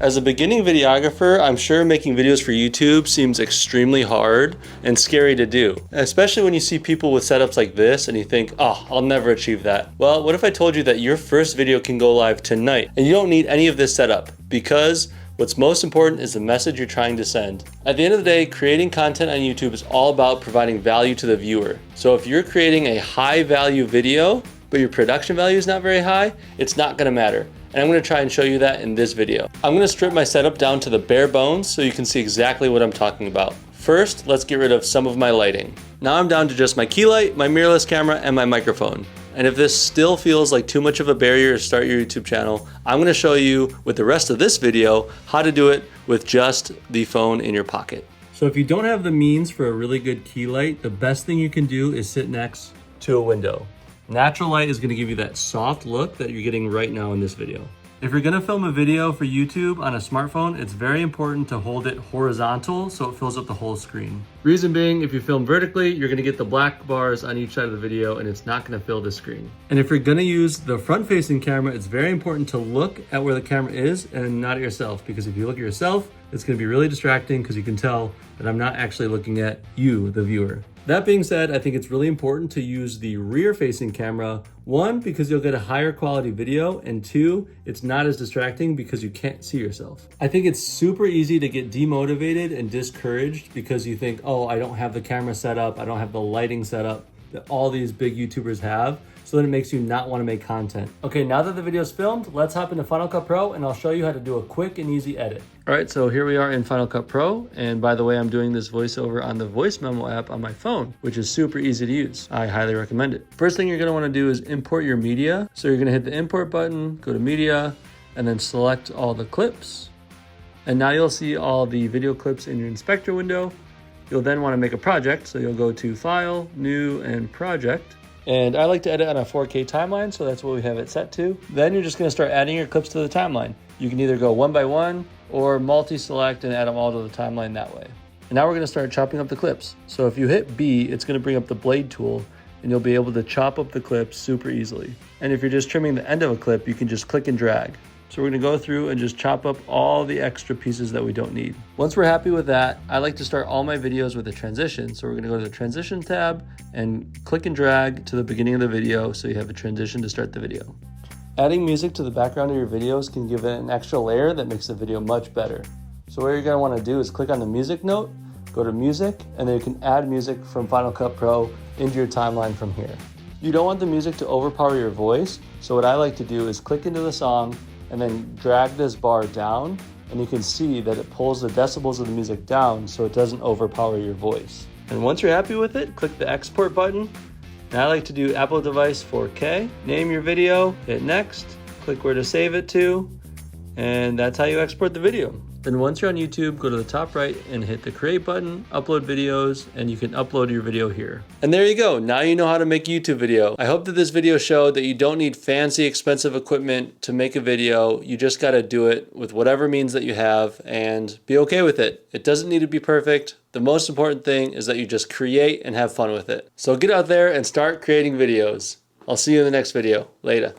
As a beginning videographer, I'm sure making videos for YouTube seems extremely hard and scary to do, especially when you see people with setups like this and you think, oh, I'll never achieve that. Well, what if I told you that your first video can go live tonight and you don't need any of this setup, because what's most important is the message you're trying to send. At the end of the day, creating content on YouTube is all about providing value to the viewer. So if you're creating a high value video, but your production value is not very high, it's not gonna matter. And I'm gonna try and show you that in this video. I'm gonna strip my setup down to the bare bones so you can see exactly what I'm talking about. First, let's get rid of some of my lighting. Now I'm down to just my key light, my mirrorless camera, and my microphone. And if this still feels like too much of a barrier to start your YouTube channel, I'm gonna show you with the rest of this video how to do it with just the phone in your pocket. So if you don't have the means for a really good key light, the best thing you can do is sit next to a window. Natural light is gonna give you that soft look that you're getting right now in this video. If you're gonna film a video for YouTube on a smartphone, it's very important to hold it horizontal so it fills up the whole screen. Reason being, if you film vertically, you're gonna get the black bars on each side of the video and it's not gonna fill the screen. And if you're gonna use the front-facing camera, it's very important to look at where the camera is and not at yourself, because if you look at yourself, it's gonna be really distracting because you can tell that I'm not actually looking at you, the viewer. That being said, I think it's really important to use the rear-facing camera. One, because you'll get a higher quality video, and two, it's not as distracting because you can't see yourself. I think it's super easy to get demotivated and discouraged because you think, oh, I don't have the camera set up, I don't have the lighting set up that all these big YouTubers have. So then it makes you not want to make content. Okay, now that the video is filmed, let's hop into Final Cut Pro and I'll show you how to do a quick and easy edit. All right, so here we are in Final Cut Pro. And by the way, I'm doing this voiceover on the voice memo app on my phone, which is super easy to use. I highly recommend it. First thing you're gonna wanna do is import your media. So you're gonna hit the import button, go to media, and then select all the clips. And now you'll see all the video clips in your inspector window. You'll then wanna make a project. So you'll go to File, New, and Project. And I like to edit on a 4K timeline, so that's what we have it set to. Then you're just gonna start adding your clips to the timeline. You can either go one by one or multi-select and add them all to the timeline that way. And now we're gonna start chopping up the clips. So if you hit B, it's gonna bring up the blade tool and you'll be able to chop up the clips super easily. And if you're just trimming the end of a clip, you can just click and drag. So we're gonna go through and just chop up all the extra pieces that we don't need. Once we're happy with that, I like to start all my videos with a transition. So we're gonna go to the transition tab and click and drag to the beginning of the video so you have a transition to start the video. Adding music to the background of your videos can give it an extra layer that makes the video much better. So what you're gonna wanna do is click on the music note, go to music, and then you can add music from Final Cut Pro into your timeline from here. You don't want the music to overpower your voice, so what I like to do is click into the song and then drag this bar down, and you can see that it pulls the decibels of the music down so it doesn't overpower your voice. And once you're happy with it, click the export button. And I like to do Apple device 4K. Name your video, hit next, click where to save it to, and that's how you export the video. Then once you're on YouTube, go to the top right and hit the create button, upload videos, and you can upload your video here. And there you go, now you know how to make a YouTube video. I hope that this video showed that you don't need fancy, expensive equipment to make a video. You just gotta do it with whatever means that you have and be okay with it. It doesn't need to be perfect. The most important thing is that you just create and have fun with it. So get out there and start creating videos. I'll see you in the next video. Later.